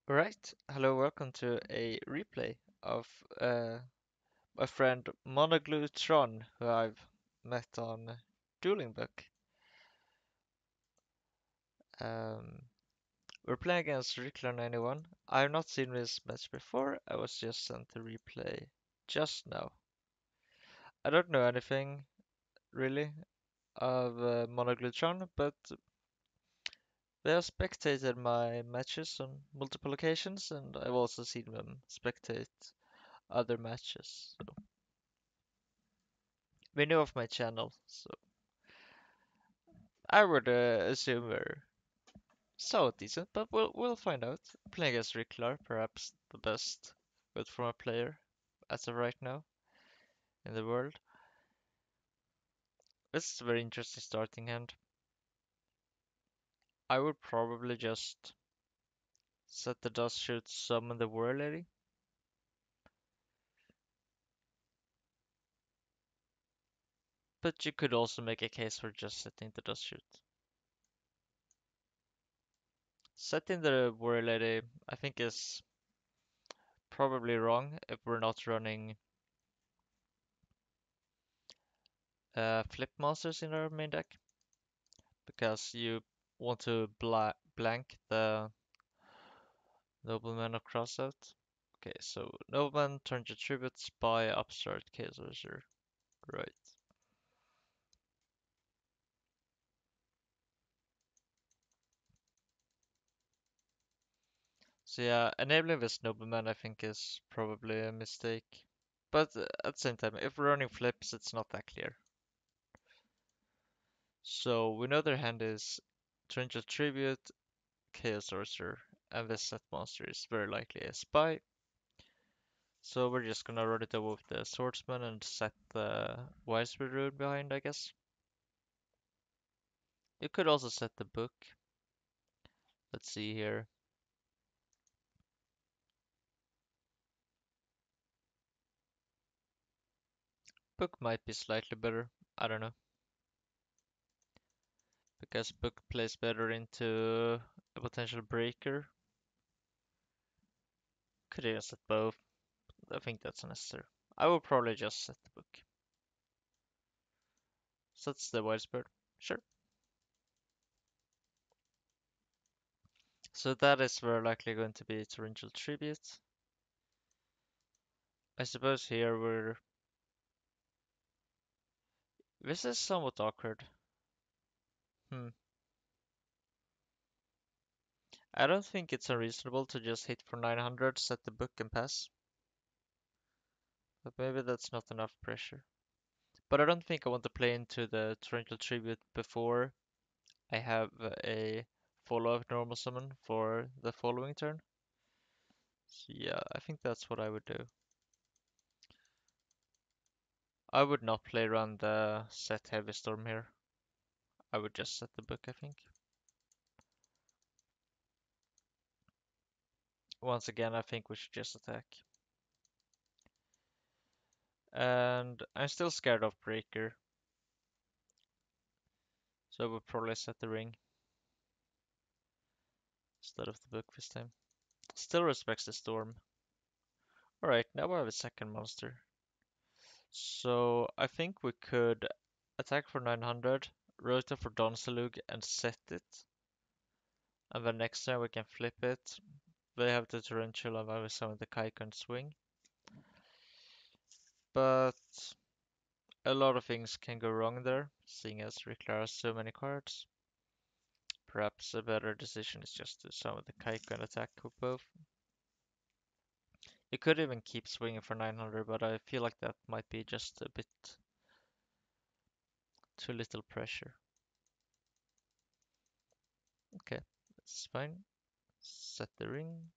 Right. Hello, welcome to a replay of my friend MonoGlueTron, who I've met on Dueling Book. Um, we're playing against Riclar91. I have not seen this match before. I was just sent the replay just now. I don't know anything really of MonoGlueTron, but they have spectated my matches on multiple occasions, and I've also seen them spectate other matches. So they know of my channel, so I would assume we're so decent, but we'll find out. Playing against Riclar, perhaps the best good former player as of right now in the world. This is a very interesting starting hand. I would probably just set the dust shoot, summon the War Lady. But you could also make a case for just setting the dust shoot. Setting the War Lady, I think, is probably wrong if we're not running flip monsters in our main deck, because you want to blank the Nobleman of Crossout. Okay, so Nobleman, turn to Tribute, Spy, Upstart, Chaos Wizard. Right. So yeah, enabling this Nobleman I think is probably a mistake. But at the same time, if we're running flips, it's not that clear. So we know their hand is Torrential Tribute, Chaos Sorcerer, and this set monster is very likely a Spy. So we're just gonna run it over with the Swordsman and set the Wisewood rune behind, I guess. You could also set the book. Let's see here. Book might be slightly better. I don't know. Because book plays better into a potential breaker. Could even set both. I think that's unnecessary. I will probably just set the book. Sets the wild bird. Sure. So that is very likely going to be Torrential Tribute. I suppose here we're... This is somewhat awkward. Hmm. I don't think it's unreasonable to just hit for 900, set the book and pass. But maybe that's not enough pressure. But I don't think I want to play into the Torrential Tribute before I have a follow-up normal summon for the following turn. So yeah, I think that's what I would do. I would not play around the set Heavy Storm here. I would just set the book, I think. Once again, I think we should just attack. And I'm still scared of Breaker, so I would probably set the ring instead of the book this time. Still respects the storm. Alright, now we have a second monster. So I think we could attack for 900, rotate for Donsalug and set it. And then next turn we can flip it. They have the Torrential and then we summon the Kaiko and swing. But a lot of things can go wrong there, seeing as Riclar has so many cards. Perhaps a better decision is just to summon the Kaiko and attack with both. You could even keep swinging for 900, but I feel like that might be just a bit too little pressure. Okay, that's fine. Set the ring.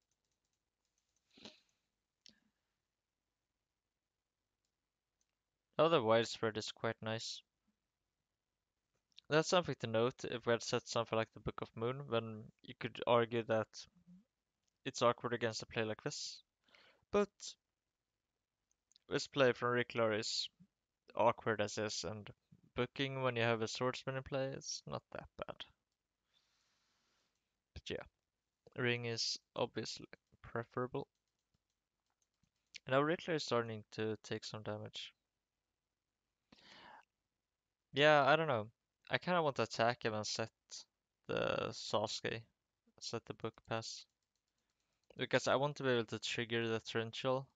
Oh, the widespread is quite nice. That's something to note. If we had set something like the Book of Moon, then you could argue that it's awkward against a play like this. But this play from Riclar is awkward as is, and booking when you have a swordsman in play is not that bad. But yeah, Ring is obviously preferable. Now Riclar is starting to take some damage. Yeah, I don't know. I kind of want to attack him and set the Sasuke, set the book pass. Because I want to be able to trigger the torrential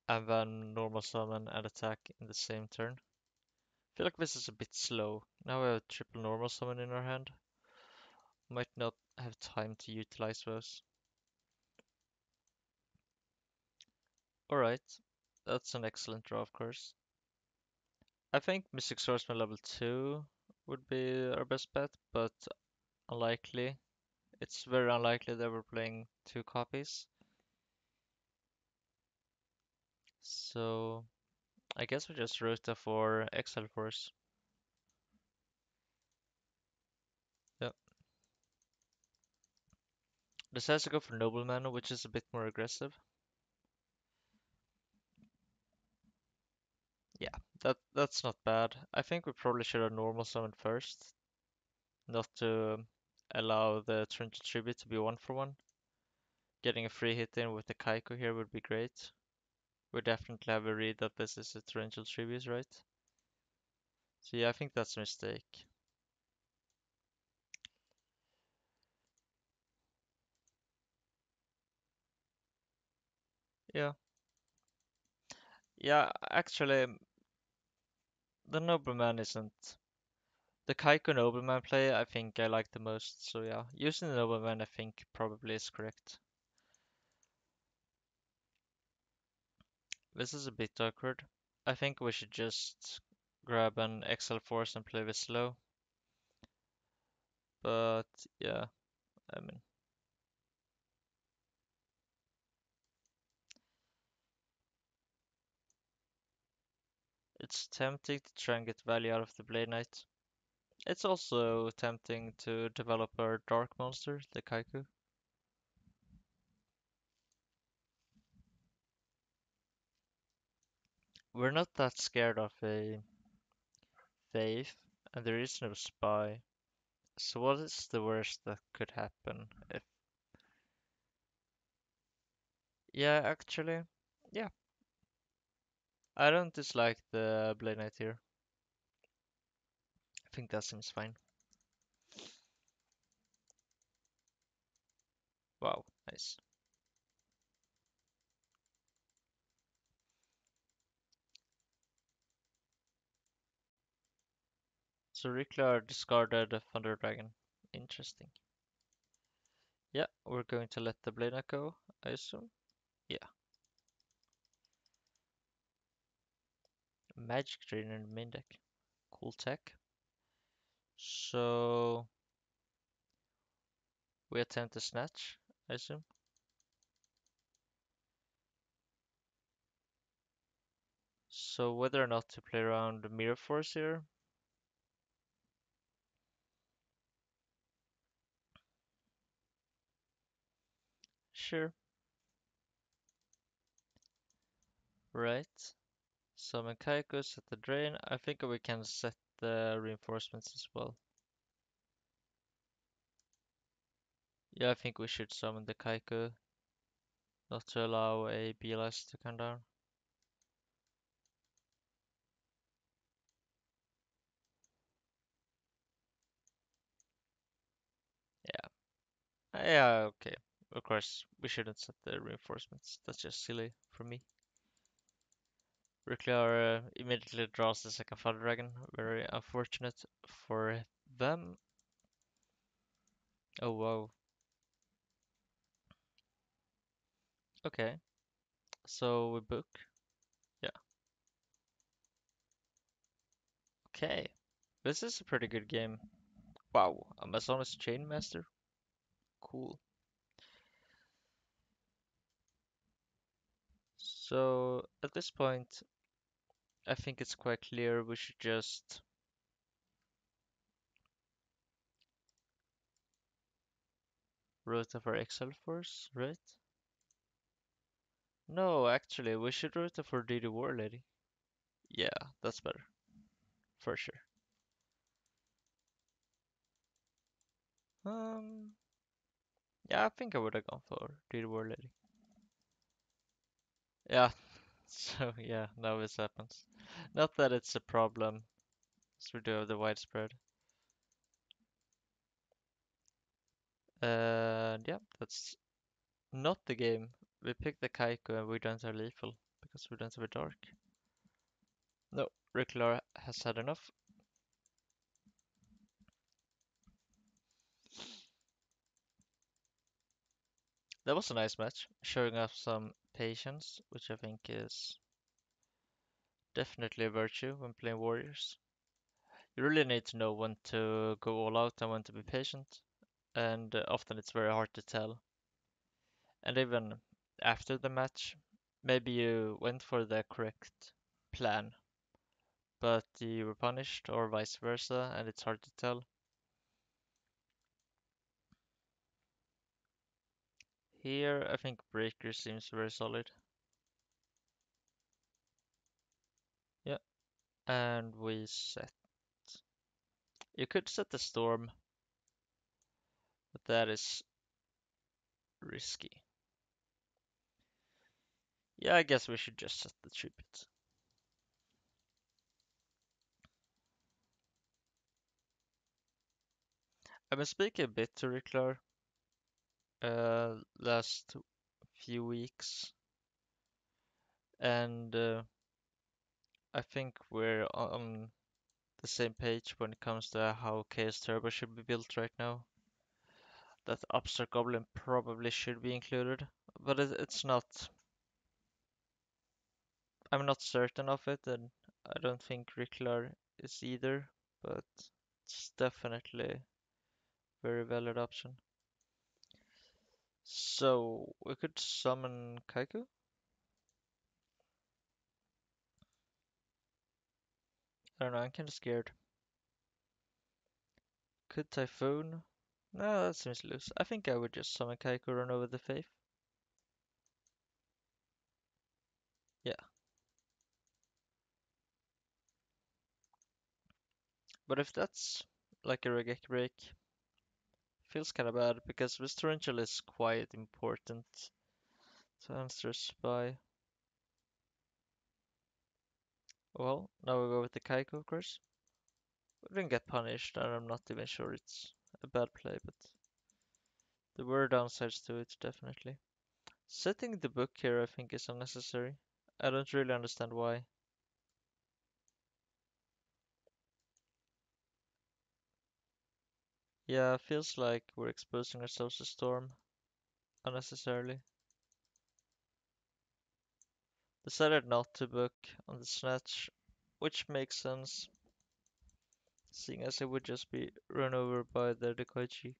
and then normal summon and attack in the same turn. I feel like this is a bit slow. Now we have triple normal summon in our hand. Might not have time to utilize those. Alright, that's an excellent draw, of course. I think Mystic Swordsman level 2 would be our best bet, but unlikely. It's very unlikely that we're playing two copies. So I guess we just Rota for Exile Force. Yeah. Decides to go for Nobleman, which is a bit more aggressive. Yeah, that's not bad. I think we probably should have normal summon first, not to allow the Torrential Tribute to be 1-for-1. Getting a free hit in with the Kaiko here would be great. We definitely have a read that this is a Torrential Tribute, right? So yeah, I think that's a mistake. Yeah. Yeah, actually, the Nobleman isn't. The Kaiko Nobleman play, I think I like the most. So yeah, using the Nobleman, I think probably is correct. This is a bit awkward. I think we should just grab an XL Force and play this slow. But yeah, I mean, it's tempting to try and get value out of the Blade Knight. It's also tempting to develop our Dark Monster, the Kaiku. We're not that scared of a Faith, and there is no Spy. So what is the worst that could happen if... Yeah, actually, yeah, I don't dislike the Blade Knight here. I think that seems fine. Wow, nice. So Riclar discarded a Thunder Dragon. Interesting. Yeah, we're going to let the Blade Knight go, I assume. Yeah, Magic Drain in the main deck. Cool tech. So we attempt to snatch, I assume. So whether or not to play around Mirror Force here, sure, right. Summon Kaiko, set the drain. I think we can set the reinforcements as well. Yeah, I think we should summon the Kaiko, not to allow a BLS to come down. Yeah, yeah, okay. Of course, we shouldn't set the reinforcements. That's just silly for me. Riclar immediately draws the second Father Dragon. Very unfortunate for them. Oh wow. Okay, so we book. Yeah. Okay. This is a pretty good game. Wow, Amazonas Chainmaster. Cool. So at this point, I think it's quite clear we should just root for Excel Force, right? No, actually, we should root for DD War Lady. Yeah, that's better, for sure. Um, Yeah, I think I would have gone for the War Lady. Yeah, so yeah, now this happens. Not that it's a problem, as we do have the widespread. And yeah, that's not the game. We picked the Kaiko and we don't have lethal because we don't have a dark. No, Riclar has had enough. That was a nice match, showing off some patience, which I think is definitely a virtue when playing warriors. You really need to know when to go all out and when to be patient, and often it's very hard to tell. And even after the match, maybe you went for the correct plan, but you were punished, or vice versa, and it's hard to tell. Here, I think Breaker seems very solid. Yeah, and we set. You could set the Storm, but that is risky. Yeah, I guess we should just set the tribute. I've been speaking a bit to Riclar last few weeks, and I think we're on the same page when it comes to how Chaos Turbo should be built right now. That Upstart Goblin probably should be included, but it's not. I'm not certain of it, and I don't think Riclar is either, but it's definitely a very valid option. So we could summon Kaiku? I don't know, I'm kinda scared. Could Typhoon? No, that seems loose. I think I would just summon Kaiku, run over the Faith. Yeah. But if that's like a Regek break, feels kinda bad because this Torrential is quite important to answer Spy. Well, now we go with the Kaiko, of course. We didn't get punished, and I'm not even sure it's a bad play, but there were downsides to it, definitely. Setting the book here, I think, is unnecessary. I don't really understand why. Yeah, feels like we're exposing ourselves to Storm unnecessarily. Decided not to book on the Snatch, which makes sense, seeing as it would just be run over by the Dekoichi.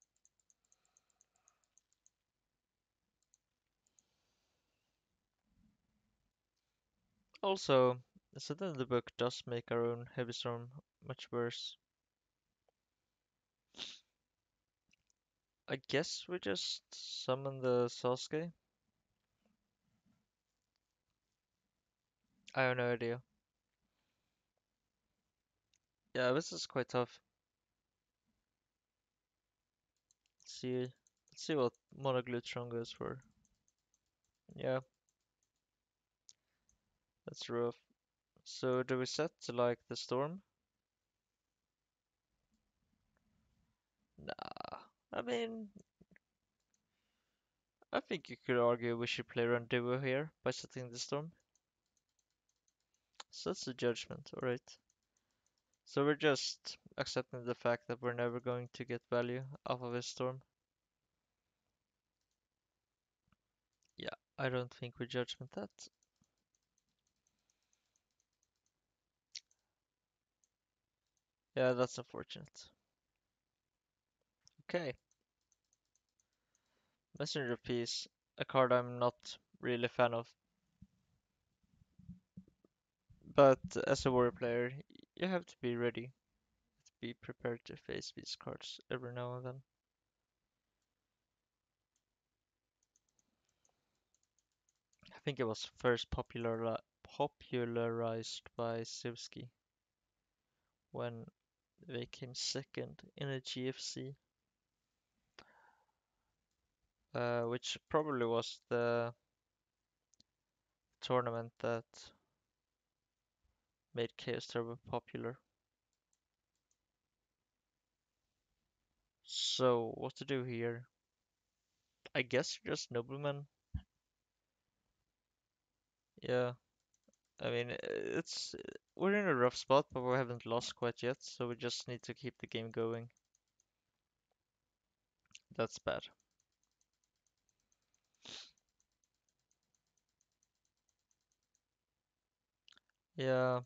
Also, setting the book does make our own Heavy Storm much worse. I guess we just summon the Sasuke. I have no idea. Yeah, this is quite tough. Let's see what MonoGlueTron goes for. Yeah, that's rough. So do we set to like the Storm? Nah. I mean, I think you could argue we should play around Duel here by setting the Storm. So that's the judgment, alright. So we're just accepting the fact that we're never going to get value off of a Storm. Yeah, I don't think we judgment that. Yeah, that's unfortunate. Okay, Messenger Piece, a card I'm not really a fan of. But as a warrior player, you have to be ready to be prepared to face these cards every now and then. I think it was first popularized by Sivsky when they came second in a GFC. which probably was the tournament that made Chaos Turbo popular. So, what to do here? I guess just Nobleman. Yeah, I mean, it's we're in a rough spot, but we haven't lost quite yet, so we just need to keep the game going. That's bad. Yeah.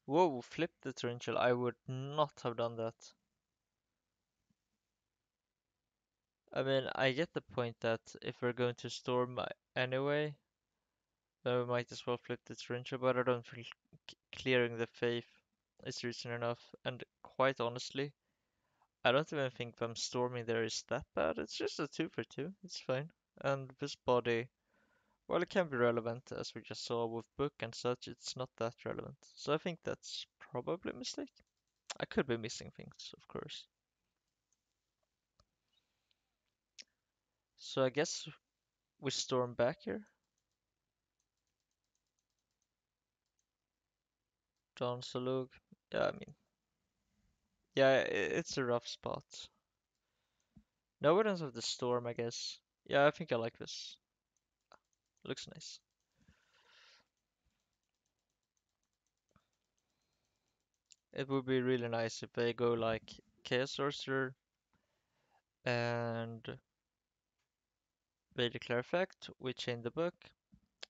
Whoa, flip the torrential. I would not have done that. I mean, I get the point that if we're going to storm anyway, then we might as well flip the torrential, but I don't feel clearing the faith is reason enough. And quite honestly, I don't even think them storming there is that bad. It's just a 2 for 2. It's fine. And this body, well, it can be relevant, as we just saw with book and such. It's not that relevant. So I think that's probably a mistake. I could be missing things, of course. So I guess we storm back here. Don Salug. Yeah, I mean, yeah, it's a rough spot. No evidence of the storm, I guess. Yeah, I think I like this. Looks nice. It would be really nice if they go like Chaos Sorcerer and they declare effect, we chain the book,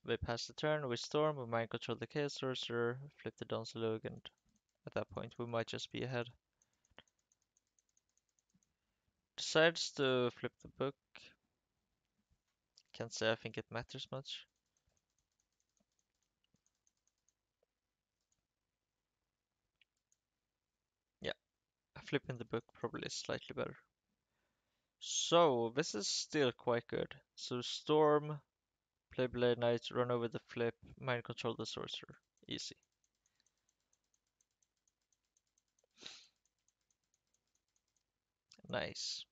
they pass the turn, we storm, we mind control the Chaos Sorcerer, flip the Don Salug, and at that point we might just be ahead. Decides to flip the book. Can't say I think it matters much. Yeah, flipping the book probably is slightly better. So, this is still quite good. So, Storm, play Blade Knight, run over the flip, mind control the sorcerer. Easy. Nice.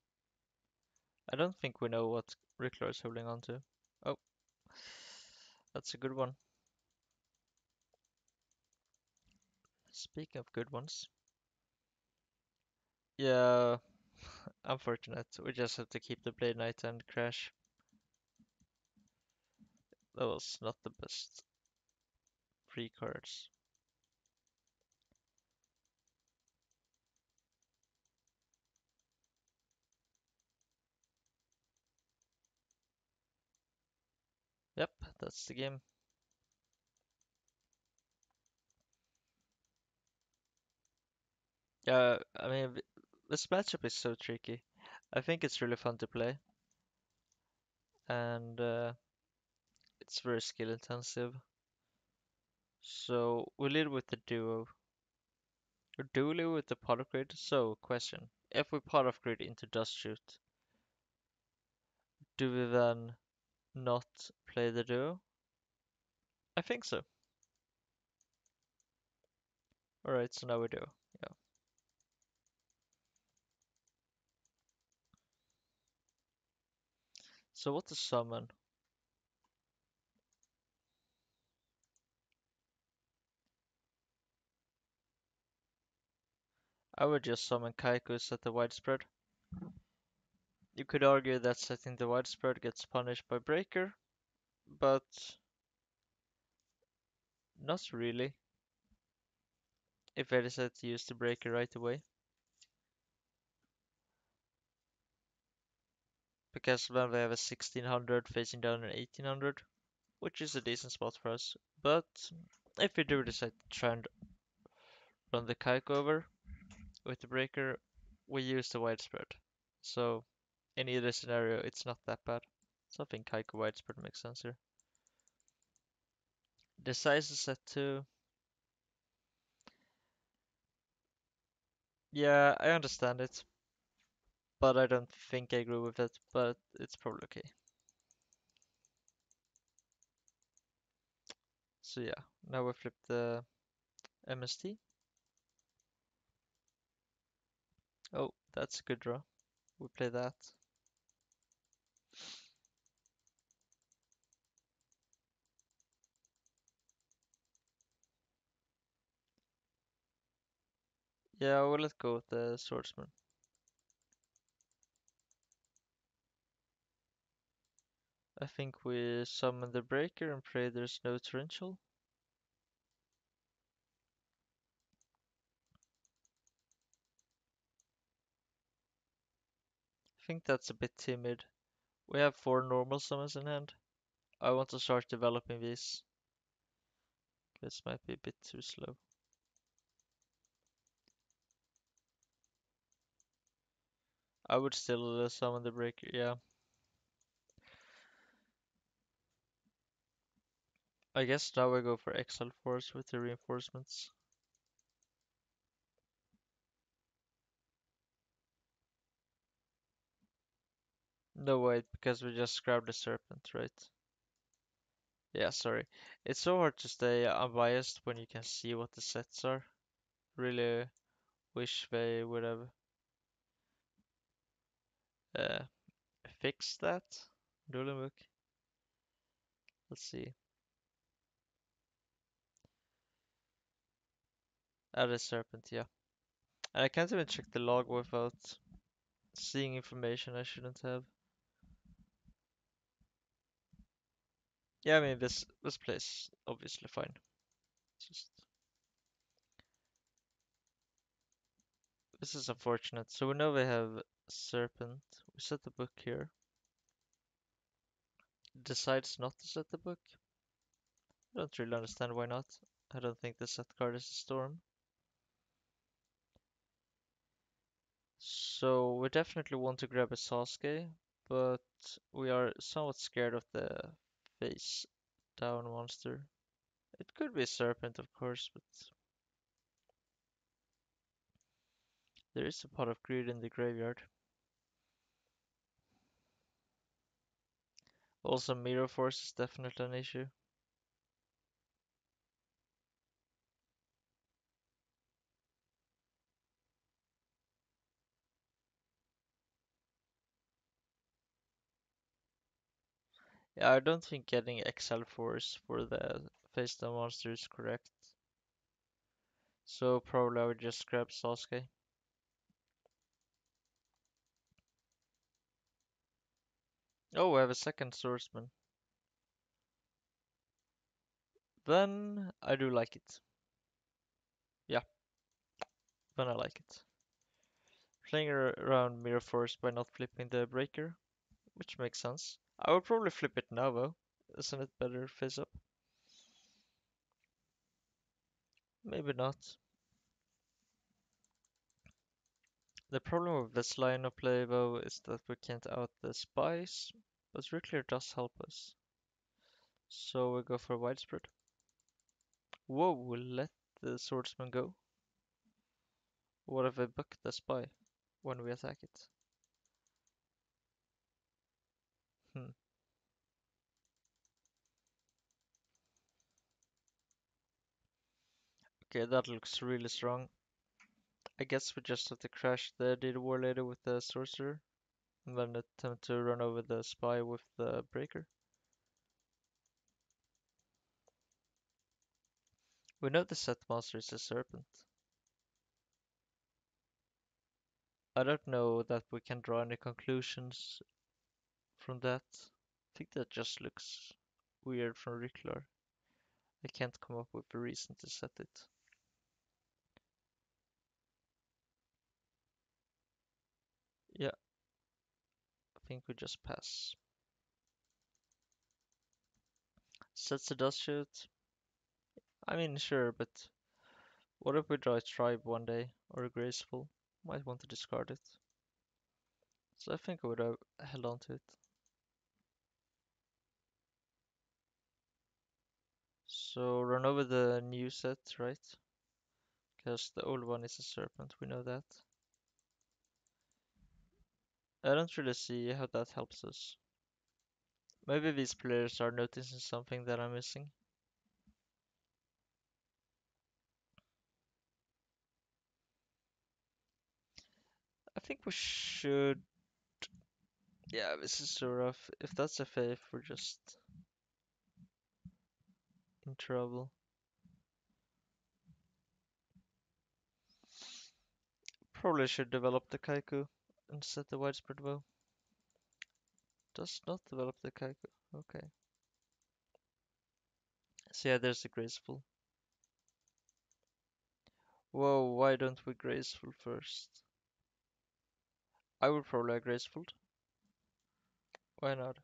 I don't think we know what Riclar is holding on to. Oh, that's a good one. Speaking of good ones. Yeah, unfortunate. We just have to keep the Blade Knight and crash. That was not the best free cards. Yep, that's the game. Yeah, I mean, this matchup is so tricky. I think it's really fun to play, and it's very skill intensive. So we lead with the duo. Or dually with the pot of grid. So question. If we pot of grid into dust shoot, do we then not play the duo? I think so. Alright, so now we do. Yeah. So what to summon? I would just summon Kaikus at the widespread. You could argue that setting the widespread gets punished by Breaker, but not really. If I decide to use the Breaker right away. Because then we have a 1600 facing down an 1800, which is a decent spot for us. But if we do decide to try and run the kike over with the breaker, we use the widespread. So in either scenario, it's not that bad. So I think kike widespread makes sense here. The size is set to. Yeah, I understand it, but I don't think I agree with it, but it's probably okay. So yeah, now we flip the MST. Oh, that's a good draw. We play that. Yeah, well, let's go with the swordsman. I think we summon the breaker and pray there's no torrential. I think that's a bit timid. We have 4 normal summons in hand. I want to start developing these. This might be a bit too slow. I would still summon the breaker, yeah. I guess now I go for Exile Force with the reinforcements. No, wait, because we just grabbed the Serpent, right? Yeah, sorry. It's so hard to stay unbiased when you can see what the sets are. Really wish they would have uh, fixed that. Dueling book. Let's see. Add a Serpent, yeah. And I can't even check the log without seeing information I shouldn't have. Yeah, I mean this plays obviously fine. Just this is unfortunate. So we know we have Serpent. We set the book here. Decides not to set the book. I don't really understand why not. I don't think the set card is a storm. So we definitely want to grab a Sasuke, but we are somewhat scared of the face down monster. It could be a Serpent, of course, but there is a pot of greed in the graveyard. Also, Mirror Force is definitely an issue. Yeah, I don't think getting XL Force for the face down monster is correct. So probably I would just grab Sasuke. Oh, we have a second swordsman. Then I do like it. Yeah, then I like it. Playing around Mirror Force by not flipping the breaker, which makes sense. I would probably flip it now though. Isn't it better face up? Maybe not. The problem with this line of play though is that we can't out the spies, but Riclar does help us. So we go for widespread. Whoa, let the swordsman go. What if I buck the spy when we attack it? Hmm. Okay, that looks really strong. I guess we just have to crash the Data War later with the sorcerer, and then attempt to run over the spy with the breaker. We know the set monster is a serpent. I don't know that we can draw any conclusions from that. I think that just looks weird from Riclar. I can't come up with a reason to set it. Yeah, I think we just pass. Sets a dust shoot. I mean, sure, but what if we draw a tribe one day or a graceful? Might want to discard it. So I think I would have held on to it. So run over the new set, right? Because the old one is a serpent, we know that. I don't really see how that helps us. Maybe these players are noticing something that I'm missing. I think we should. Yeah, this is so rough. If that's a faith, we're just in trouble. Probably should develop the Kaiku instead the widespread bow. Does not develop the Kaiku. Okay. So yeah, there's the graceful. Whoa, why don't we graceful first? I would probably have graceful. Why not?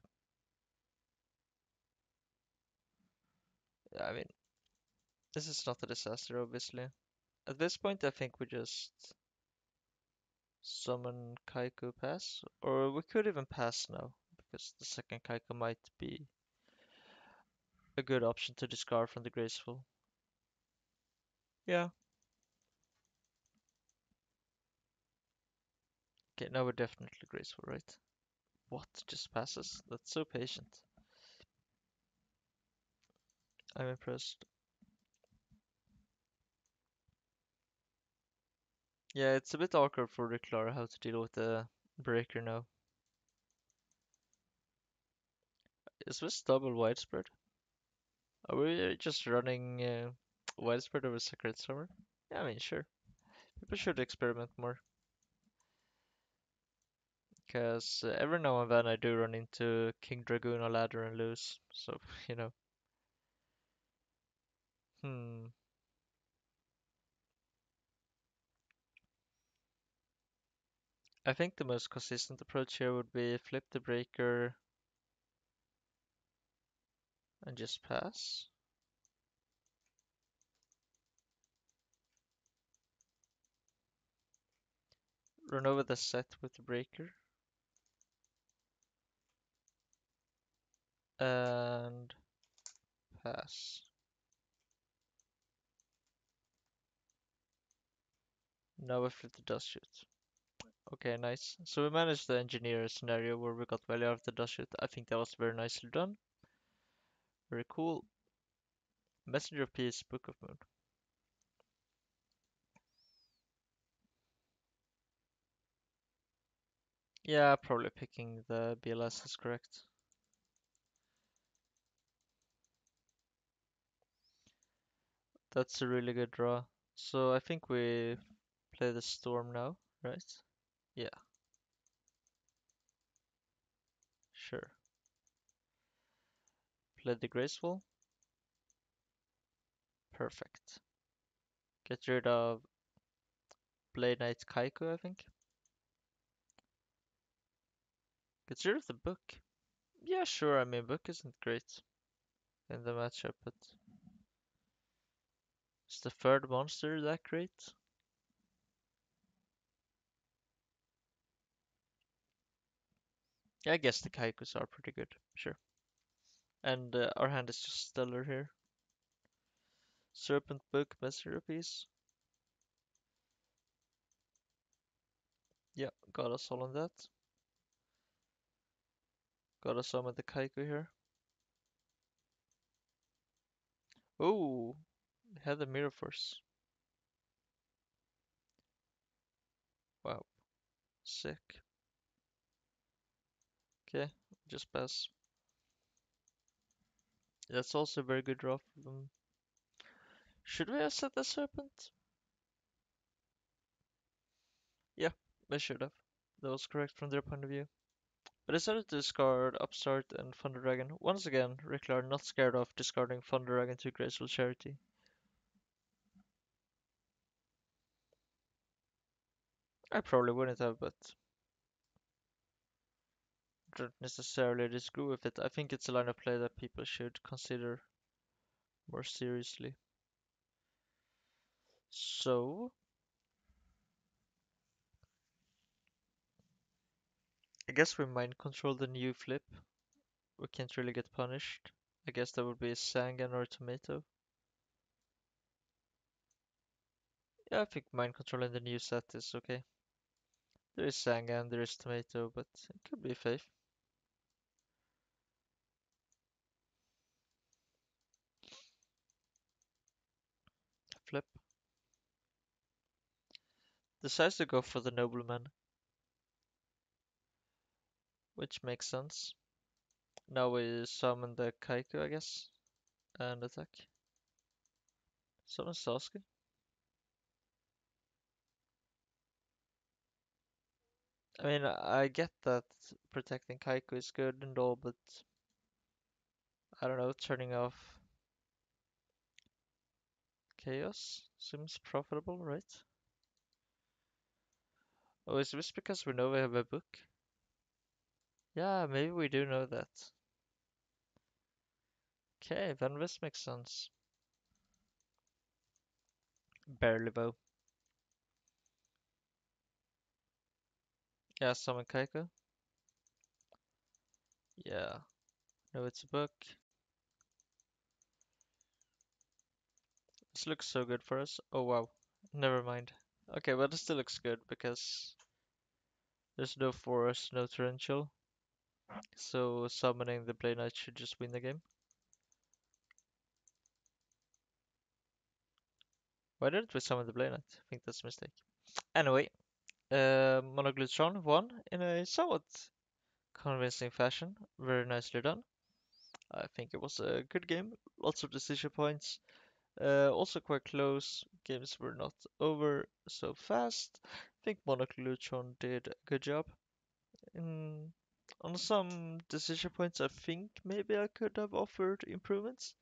Yeah, I mean, this is not a disaster, obviously. At this point, I think we just summon Kaiku pass, or we could even pass now, because the second Kaiku might be a good option to discard from the graceful. Yeah. Okay, now we're definitely graceful, right? What? Just passes? That's so patient. I'm impressed. Yeah, it's a bit awkward for Riclar how to deal with the breaker now. Is this double widespread? Are we just running widespread over Sacred Summer? Yeah, I mean, sure. People should experiment more. Because every now and then I do run into King Dragoon or Ladder and lose. So, you know. Hmm. I think the most consistent approach here would be flip the breaker and just pass. Run over the set with the breaker. And pass. Now we flip the dust shoot. Okay, nice. So we managed to engineer a scenario where we got value out of the dust shoot. I think that was very nicely done. Very cool. Messenger of Peace, Book of Moon. Yeah, probably picking the BLS is correct. That's a really good draw. So I think we play the Storm now, right? Yeah, sure. Play the Graceful. Perfect. Get rid of Blade Knight Kaiku, I think. Get rid of the Book. Yeah, sure. I mean, Book isn't great in the matchup, but is the third monster that great? Yeah, I guess the Kaikus are pretty good. Sure. And our hand is just stellar here. Serpent Book, Masterpiece. Yeah, got us all on that. Got us some of the Kaiku here. Oh, had the Mirror Force. Wow, sick. Okay, just pass. That's also a very good draw for them. Should we have set the Serpent? Yeah, they should have. That was correct from their point of view. But I decided to discard Upstart and Thunder Dragon. Once again, Riclar not scared of discarding Thunder Dragon to Graceful Charity. I probably wouldn't have, but don't necessarily disagree with it. I think it's a line of play that people should consider more seriously. So, I guess we mind control the new flip. We can't really get punished. I guess that would be a Sangan or a Tomato. Yeah, I think mind controlling the new set is okay. There is Sangan, there is Tomato, but it could be Faith. Flip. Decides to go for the Nobleman, which makes sense. Now we summon the Kaiku, I guess, and attack. Summon Sasuke. I mean, I get that protecting Kaiko is good and all, but I don't know, turning off Chaos seems profitable, right? Oh, is this because we know we have a book? Yeah, maybe we do know that. Okay, then this makes sense. Barely though. Yeah, summon Kaiko. Yeah, no, it's a book. This looks so good for us. Oh wow, never mind. Okay, but it still looks good because there's no forest, no torrential. So summoning the Blade Knight should just win the game. Why didn't we summon the Blade Knight? I think that's a mistake. Anyway, MonoGlueTron won in a somewhat convincing fashion. Very nicely done. I think it was a good game. Lots of decision points. Also quite close. Games were not over so fast. I think MonoGlueTron did a good job. In, on some decision points, I think maybe I could have offered improvements,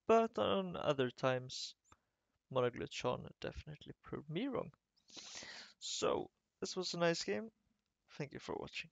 but on other times, MonoGlueTron definitely proved me wrong. So, this was a nice game. Thank you for watching.